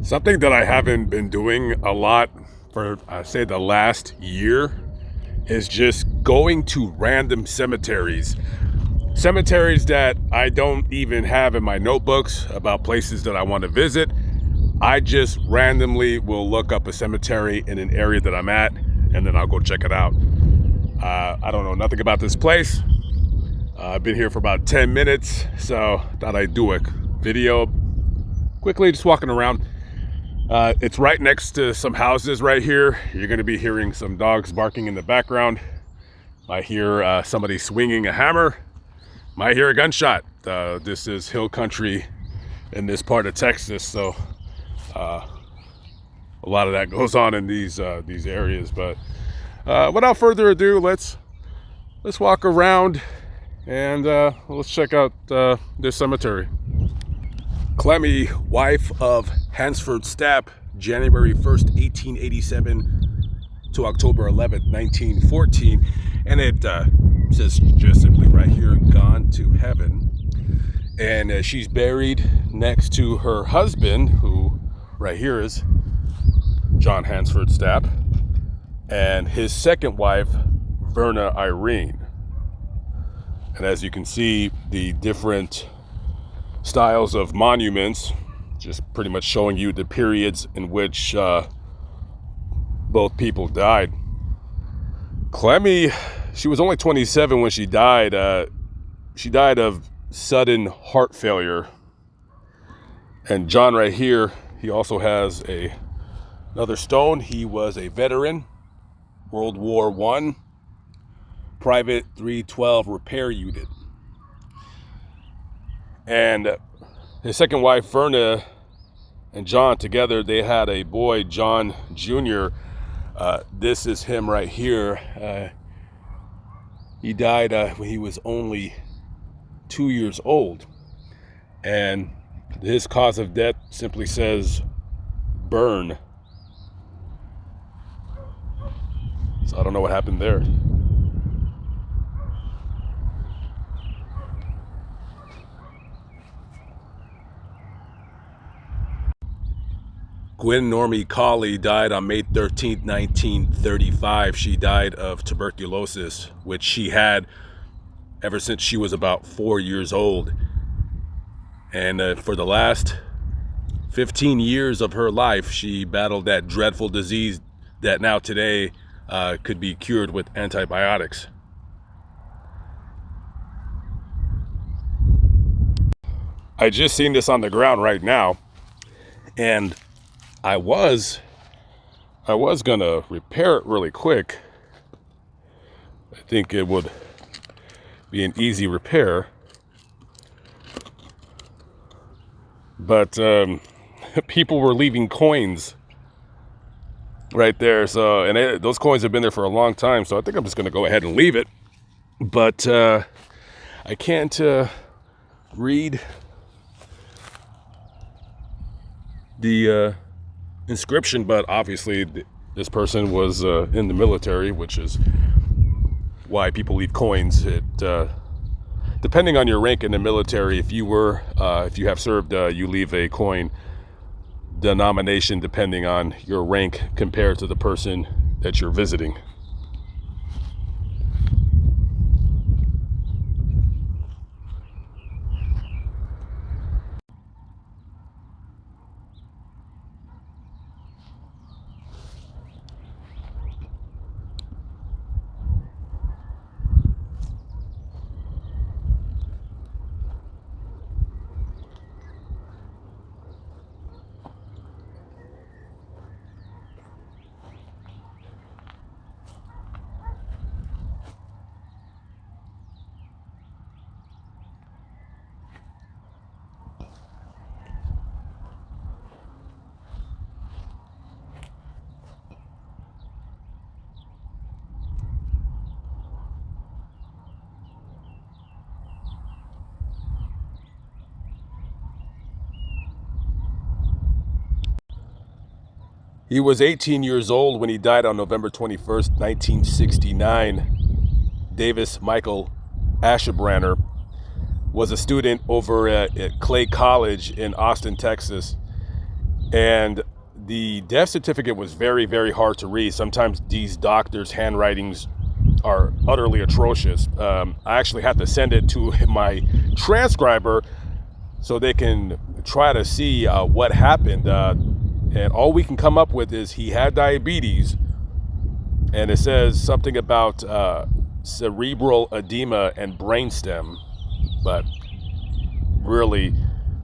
Something that I haven't been doing a lot for, I say, the last year is just going to random cemeteries. Cemeteries that I don't even have in my notebooks about places that I want to visit. I just randomly will look up a cemetery in an area that I'm at, and then I'll go check it out. I don't know nothing about this place. I've been here for about 10 minutes, so thought I'd do a video quickly, just walking around. It's right next to some houses right here. You're going to be hearing some dogs barking in the background. I hear somebody swinging a hammer. Might hear a gunshot. This is hill country in this part of Texas, so a lot of that goes on in these areas. But without further ado, let's walk around and let's check out this cemetery. Clemmy, wife of Hansford Stapp, January 1st, 1887 to October 11th, 1914. And it says just simply right here, gone to heaven. And she's buried next to her husband, who right here is John Hansford Stapp, and his second wife, Verna Irene. And as you can see, the different styles of monuments, just pretty much showing you the periods in which both people died. Clemmy, she was only 27 when she died. She died of sudden heart failure. And John right here, he also has another stone. He was a veteran, World War I, Private 312 Repair Unit. And his second wife, Verna, and John together, they had a boy, John Jr. This is him right here. He died when he was only 2 years old. And his cause of death simply says burn. So I don't know what happened there. Gwen Normie Colley died on May 13th, 1935. She died of tuberculosis, which she had ever since she was about 4 years old. And for the last 15 years of her life, she battled that dreadful disease that now today could be cured with antibiotics. I just seen this on the ground right now, and I was gonna repair it really quick. I think it would be an easy repair, but people were leaving coins right there. So, and those coins have been there for a long time. So I think I'm just gonna go ahead and leave it. But I can't read the inscription, but obviously this person was in the military, which is why people leave coins. It depending on your rank in the military, if you have served, you leave a coin denomination depending on your rank compared to the person that you're visiting. He was 18 years old when he died on November 21st, 1969. Davis Michael Ashebrander was a student over at Clay College in Austin, Texas. And the death certificate was very, very hard to read. Sometimes these doctors' handwritings are utterly atrocious. I actually had to send it to my transcriber so they can try to see what happened. And all we can come up with is he had diabetes, and it says something about cerebral edema and brainstem, but really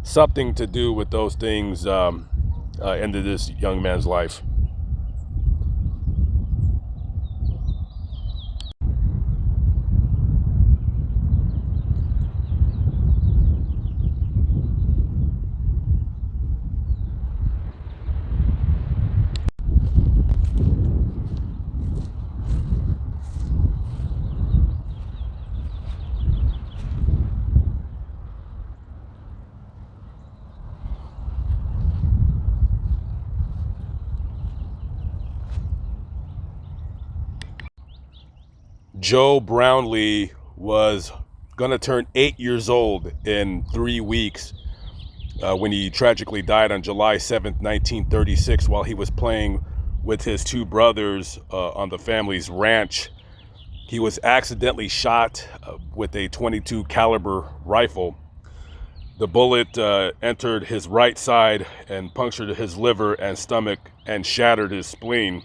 something to do with those things ended this young man's life. Joe Brownlee was gonna turn 8 years old in 3 weeks when he tragically died on July 7th, 1936, while he was playing with his two brothers on the family's ranch. He was accidentally shot with a .22 caliber rifle. The bullet entered his right side and punctured his liver and stomach and shattered his spleen.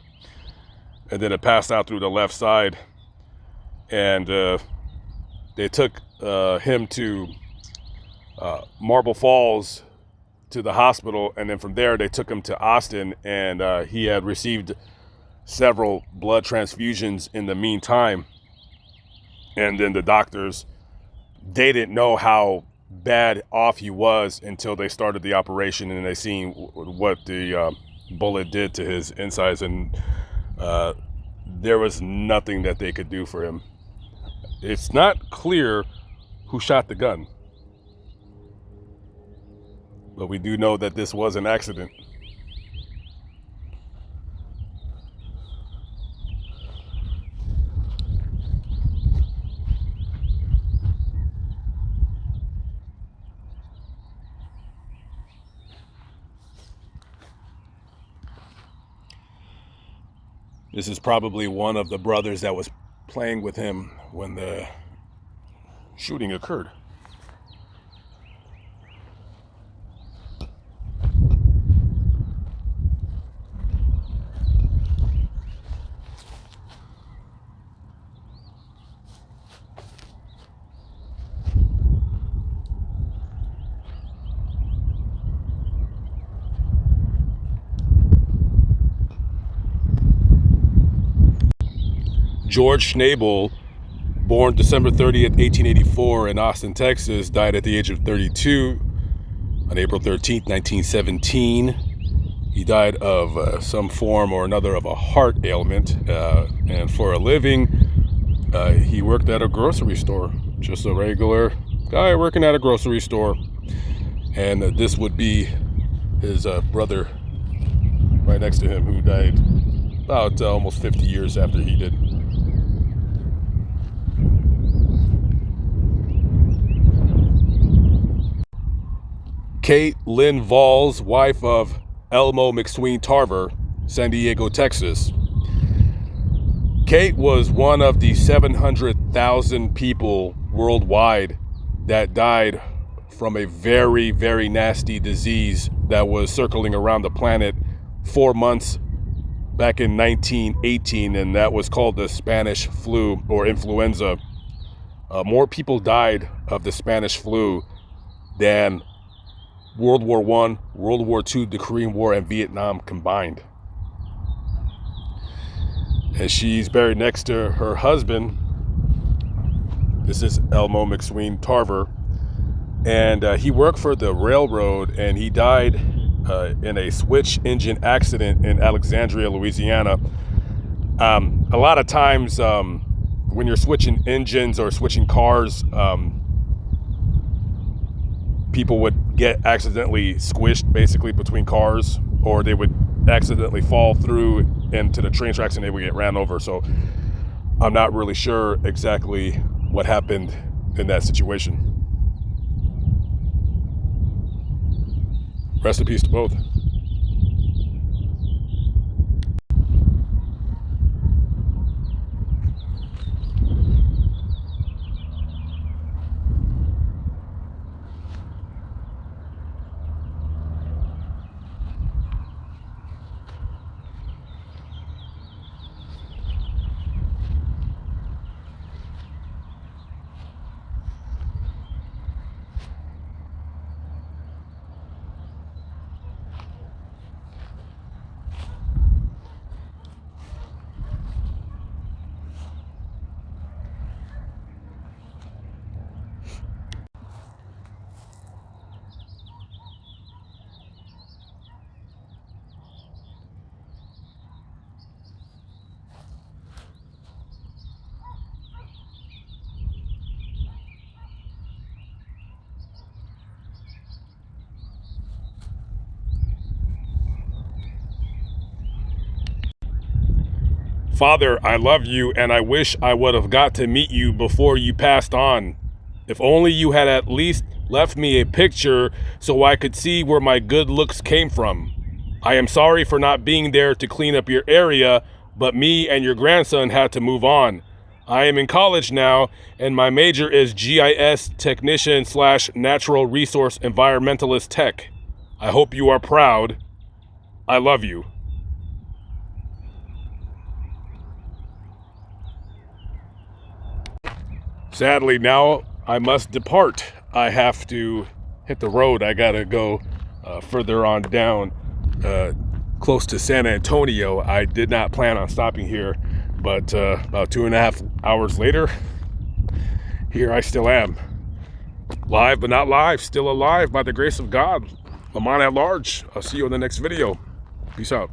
And then it passed out through the left side. And they took him to Marble Falls to the hospital, and then from there they took him to Austin, and he had received several blood transfusions in the meantime. And then the doctors, they didn't know how bad off he was until they started the operation, and they seen what the bullet did to his insides, and there was nothing that they could do for him. It's not clear who shot the gun, but we do know that this was an accident. This is probably one of the brothers that was playing with him when the shooting occurred. George Schnabel, born December 30th, 1884 in Austin, Texas, died at the age of 32 on April 13th, 1917. He died of some form or another of a heart ailment, and for a living, he worked at a grocery store, just a regular guy working at a grocery store. And this would be his brother right next to him, who died about almost 50 years after he did. Kate Lynn Valls, wife of Elmo McSween Tarver, San Diego, Texas. Kate was one of the 700,000 people worldwide that died from a very, very nasty disease that was circling around the planet 4 months back in 1918, and that was called the Spanish flu or influenza. More people died of the Spanish flu than World War I, World War II, the Korean War, and Vietnam combined. And she's buried next to her husband. This is Elmo McSween Tarver. And he worked for the railroad, and he died in a switch engine accident in Alexandria, Louisiana. A lot of times when you're switching engines or switching cars, people would get accidentally squished basically between cars, or they would accidentally fall through into the train tracks and they would get ran over. So I'm not really sure exactly what happened in that situation. Rest in peace to both. Father, I love you, and I wish I would have got to meet you before you passed on. If only you had at least left me a picture so I could see where my good looks came from. I am sorry for not being there to clean up your area, but me and your grandson had to move on. I am in college now, and my major is GIS technician / natural resource environmentalist tech. I hope you are proud. I love you. Sadly, now I must depart. I have to hit the road. I gotta go further on down, close to San Antonio. I did not plan on stopping here, but about 2.5 hours later, here I still am. Live but not live, still alive by the grace of God. Lamont at large. I'll see you in the next video. Peace out.